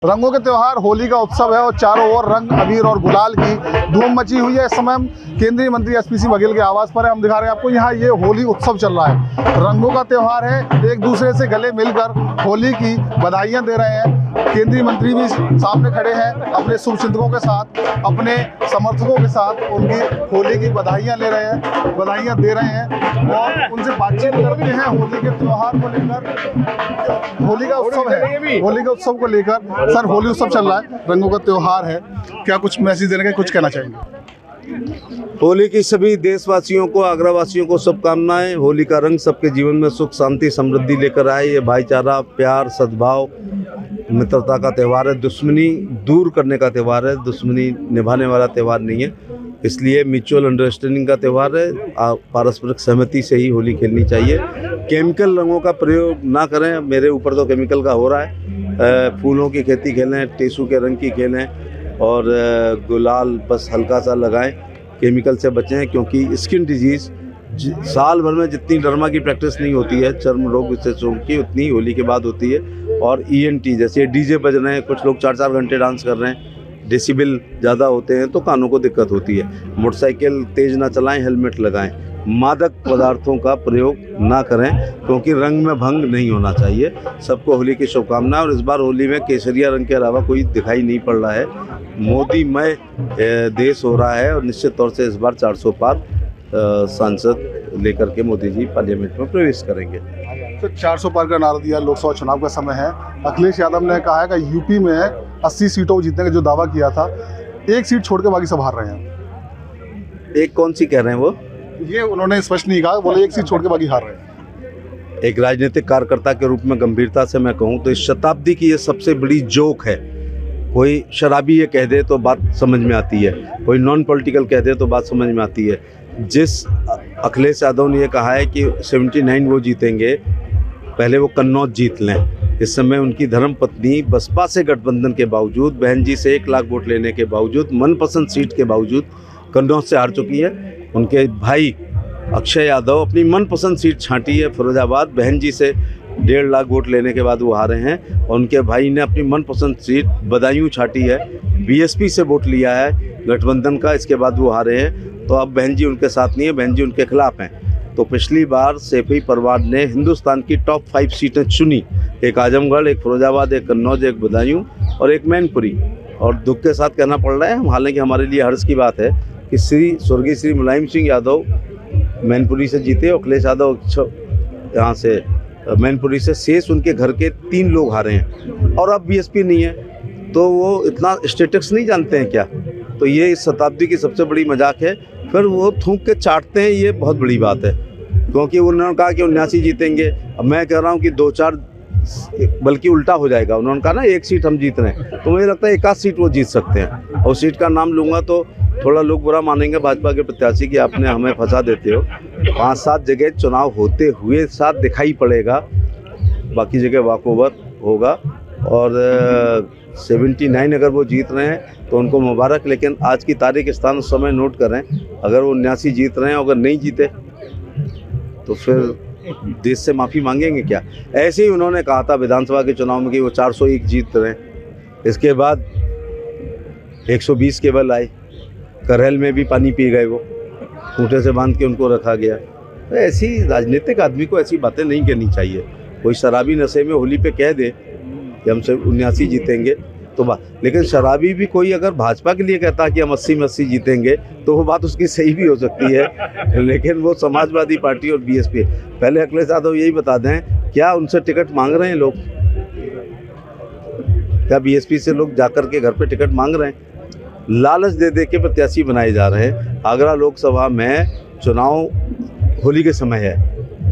रंगों के त्योहार होली का उत्सव है और चारों ओर रंग, अबीर और गुलाल की धूम मची हुई है। इस समय हम केंद्रीय मंत्री एसपी सिंह बघेल के आवास पर है। हम दिखा रहे हैं आपको, यहाँ ये होली उत्सव चल रहा है। रंगों का त्योहार है, एक दूसरे से गले मिलकर होली की बधाइयाँ दे रहे हैं। केंद्रीय मंत्री भी सामने खड़े हैं अपने शुभचिंतकों के साथ, अपने समर्थकों के साथ उनकी होली की बधाइयाँ ले रहे हैं, बधाइयाँ दे रहे हैं और उनसे बातचीत करते हैं होली के त्योहार को लेकर। होली का उत्सव है, होली के उत्सव को लेकर। सर, होली उत्सव चल रहा है, रंगों का त्योहार है, क्या कुछ मैसेज देने का, कुछ कहना चाहेंगे? होली की सभी देशवासियों को, आगरा वासियों को शुभकामनाएं। होली का रंग सबके जीवन में सुख, शांति, समृद्धि लेकर आए। ये भाईचारा, प्यार, सद्भाव, मित्रता का त्यौहार है। दुश्मनी दूर करने का त्यौहार है, दुश्मनी निभाने वाला त्यौहार नहीं है। इसलिए म्यूचुअल अंडरस्टैंडिंग का त्यौहार है। पारस्परिक सहमति से ही होली खेलनी चाहिए। केमिकल रंगों का प्रयोग ना करें। मेरे ऊपर तो केमिकल का हो रहा है। फूलों की खेती खेलें, टेसू के रंग की खेलें और गुलाल बस हल्का सा लगाएं। केमिकल से बचें, क्योंकि स्किन डिजीज़ साल भर में जितनी डर्मा की प्रैक्टिस नहीं होती है, चर्म रोग विशेषज्ञों की, उतनी होली के बाद होती है। और ENT जैसे डीजे बज रहे हैं, कुछ लोग 4-4 घंटे डांस कर रहे हैं, डेसिबल ज़्यादा होते हैं तो कानों को दिक्कत होती है। मोटरसाइकिल तेज़ ना चलाएं, हेलमेट लगाएं। मादक पदार्थों का प्रयोग ना करें, क्योंकि रंग में भंग नहीं होना चाहिए। सबको होली की शुभकामनाएं। और इस बार होली में केसरिया रंग के अलावा कोई दिखाई नहीं पड़ रहा है। मोदीमय देश हो रहा है और निश्चित तौर से इस बार 400 पार सांसद लेकर के मोदी जी पार्लियामेंट में प्रवेश करेंगे। तो 400 पार का नारा दिया, लोकसभा चुनाव का समय है। अखिलेश यादव ने कहा है कि यूपी में 80 सीटों को जीतने का जो दावा किया था, एक सीट छोड़ के बाकी सब हार रहे हैं। एक कौन सी कह रहे हैं वो? ये उन्होंने स्पष्ट नहीं कहा, बोले एक सीट छोड़ के बाकी हार रहे हैं। एक राजनीतिक कार्यकर्ता के रूप में गंभीरता से मैं कहूँ तो इस शताब्दी की ये सबसे बड़ी जोक है। कोई शराबी ये कह दे तो बात समझ में आती है, कोई नॉन पॉलिटिकल कह दे तो बात समझ में आती है। जिस अखिलेश यादव ने ये कहा है कि 79 वो जीतेंगे, पहले वो कन्नौज जीत लें। इस समय उनकी धर्मपत्नी बसपा से गठबंधन के बावजूद, बहन जी से 1 लाख वोट लेने के बावजूद, मनपसंद सीट के बावजूद कन्नौज से हार चुकी है। उनके भाई अक्षय यादव अपनी मनपसंद सीट छांटी है फिरोजाबाद, बहन जी से 1.5 लाख वोट लेने के बाद वो हारे हैं। और उनके भाई ने अपनी मनपसंद सीट बदायूं छांटी है, BSP से वोट लिया है गठबंधन का, इसके बाद वो हारे हैं। तो अब बहन जी उनके साथ नहीं है, बहन जी उनके खिलाफ हैं। तो पिछली बार सैफी परवार ने हिंदुस्तान की टॉप 5 सीटें चुनी, एक आजमगढ़, एक फिरोजाबाद, एक कन्नौज, एक बदायूं और एक मैनपुरी। और दुख के साथ कहना पड़ रहा है, हालांकि हमारे लिए हर्ष की बात है कि स्वर्गीय श्री मुलायम सिंह यादव मैनपुरी से जीते, अखिलेश यादव यहाँ से मैनपुरी से, शेष उनके घर के 3 लोग हारे हैं। और अब BSP नहीं है, तो वो इतना स्टेटिक्स नहीं जानते हैं क्या? तो ये इस शताब्दी की सबसे बड़ी मजाक है। फिर वो थूक के चाटते हैं, ये बहुत बड़ी बात है। क्योंकि उन्होंने कहा कि 79 जीतेंगे, अब मैं कह रहा हूँ कि 2-4, बल्कि उल्टा हो जाएगा। उन्होंने कहा ना 1 सीट हम जीत रहे हैं, तो मुझे लगता है 1 सीट वो जीत सकते हैं। और सीट का नाम लूँगा तो थोड़ा लोग बुरा मानेंगे भाजपा के प्रत्याशी कि आपने हमें फंसा देते हो। 5-7 जगह चुनाव होते हुए साथ दिखाई पड़ेगा, बाकी जगह वॉकओवर होगा। और 79 अगर वो जीत रहे हैं तो उनको मुबारक। लेकिन आज की तारीख, स्थान, उस समय नोट करें। अगर वो 79 जीत रहे हैं, अगर नहीं जीते तो फिर देश से माफ़ी मांगेंगे क्या? ऐसे ही उन्होंने कहा था विधानसभा के चुनाव में कि वो 401 जीत रहे हैं। इसके बाद 120 केवल आए, करहल में भी पानी पी गए, वो खूंटे से बांध के उनको रखा गया। तो ऐसी राजनीतिक आदमी को ऐसी बातें नहीं कहनी चाहिए। कोई शराबी नशे में होली पे कह दे कि हम सिर्फ 79 जीतेंगे तो बात, लेकिन शराबी भी कोई अगर भाजपा के लिए कहता है कि हम 80 में 80 जीतेंगे तो वो बात उसकी सही भी हो सकती है। लेकिन वो समाजवादी पार्टी और BSP, पहले अखिलेश यादव यही बता दें, क्या उनसे टिकट मांग रहे हैं लोग? क्या BSP से लोग जाकर के घर पे टिकट मांग रहे हैं? लालच दे दे के प्रत्याशी बनाए जा रहे हैं। आगरा लोकसभा में चुनाव होली के समय है,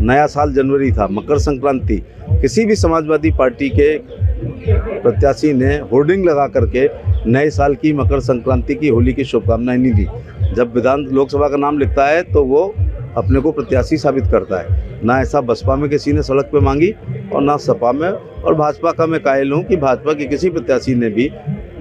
नया साल जनवरी था, मकर संक्रांति, किसी भी समाजवादी पार्टी के प्रत्याशी ने होर्डिंग लगा करके नए साल की, मकर संक्रांति की, होली की शुभकामनाएं नहीं दी। जब लोकसभा का नाम लिखता है तो वो अपने को प्रत्याशी साबित करता है। ना ऐसा बसपा में किसी ने सड़क पे मांगी और ना सपा में। और भाजपा का मैं कायल हूँ कि भाजपा के किसी प्रत्याशी ने भी,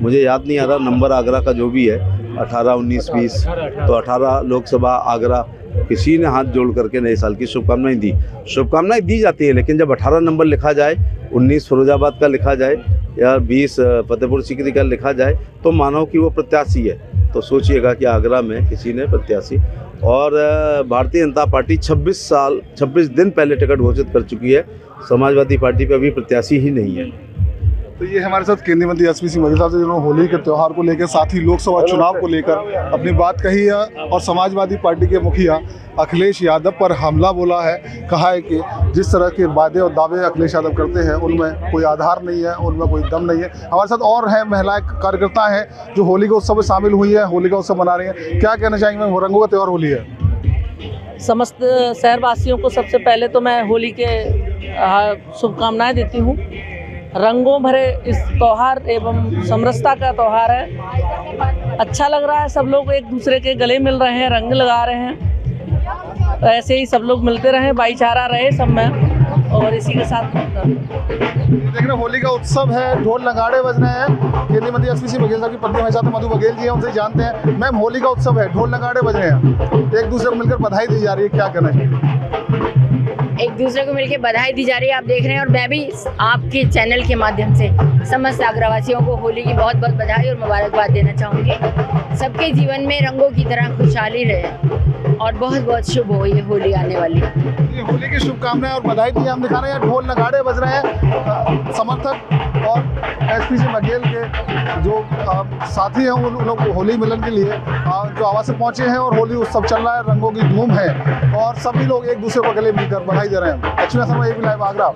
मुझे याद नहीं आ रहा नंबर आगरा का जो भी है, 18, 19, 20, तो 18 लोकसभा आगरा, किसी ने हाथ जोड़ करके नए साल की शुभकामनाएं दी। शुभकामनाएं दी जाती है, लेकिन जब 18 नंबर लिखा जाए, 19 फिरोजाबाद का लिखा जाए या 20 फतेहपुर सीकरी का लिखा जाए, तो मानो कि वो प्रत्याशी है। तो सोचिएगा कि आगरा में किसी ने प्रत्याशी, और भारतीय जनता पार्टी 26 दिन पहले टिकट घोषित कर चुकी है। समाजवादी पार्टी पे अभी प्रत्याशी ही नहीं है। तो ये हमारे साथ केंद्रीय मंत्री एसपी सिंह बघेल साहब से, जिन्होंने होली के त्यौहार को लेकर, साथ ही लोकसभा चुनाव को लेकर अपनी बात कही है, और समाजवादी पार्टी के मुखिया अखिलेश यादव पर हमला बोला है। कहा है कि जिस तरह के वादे और दावे अखिलेश यादव करते हैं उनमें कोई आधार नहीं है, उनमें कोई दम नहीं है। हमारे साथ और हैं महिलाएं कार्यकर्ता हैं जो होली के उत्सव में शामिल हुई है, होली का उत्सव मना रही हैं। क्या कहना चाहेंगे मैम? रंगों का त्यौहार होली है। समस्त शहरवासियों को सबसे पहले तो मैं होली के शुभकामनाएं देती हूँ। रंगों भरे इस त्यौहार एवं समरसता का त्यौहार है। अच्छा लग रहा है, सब लोग एक दूसरे के गले मिल रहे हैं, रंग लगा रहे हैं। तो ऐसे ही सब लोग मिलते रहें, भाईचारा रहे सब में, और इसी के साथ देख रहे होली का उत्सव है, ढोल नगाड़े बज रहे हैं। केंद्रीय मंत्री एसपी सिंह बघेल साहब की पत्नी हमारे साथ मधु बघेल जी हैं, उनसे जानते हैं। मैम, होली का उत्सव है, ढोल नगाड़े बज रहे हैं, एक दूसरे को मिलकर बधाई दी जा रही है, क्या कहना चाहिए? एक दूसरे को मिलकर बधाई दी जा रही है, आप देख रहे हैं। और मैं भी आपके चैनल के माध्यम से समस्त आगरावासियों को होली की बहुत बहुत बधाई और मुबारकबाद देना चाहूँगी। सबके जीवन में रंगों की तरह खुशहाली रहे और बहुत बहुत शुभ हो ये होली आने वाली। ये होली की शुभकामनाएं और बधाई दी हम दिखा रहे हैं। ढोल नगाड़े बज रहे हैं। समर्थक और एसपी सिंह बघेल के जो साथी हैं उन लोग होली मिलन के लिए जो आवास से पहुंचे हैं, और होली उत्सव चल रहा है, रंगों की धूम है, और सभी लोग एक दूसरे को गले मिलकर बधाई दे रहे हैं। Lakshmi Sharma, AB live Agra.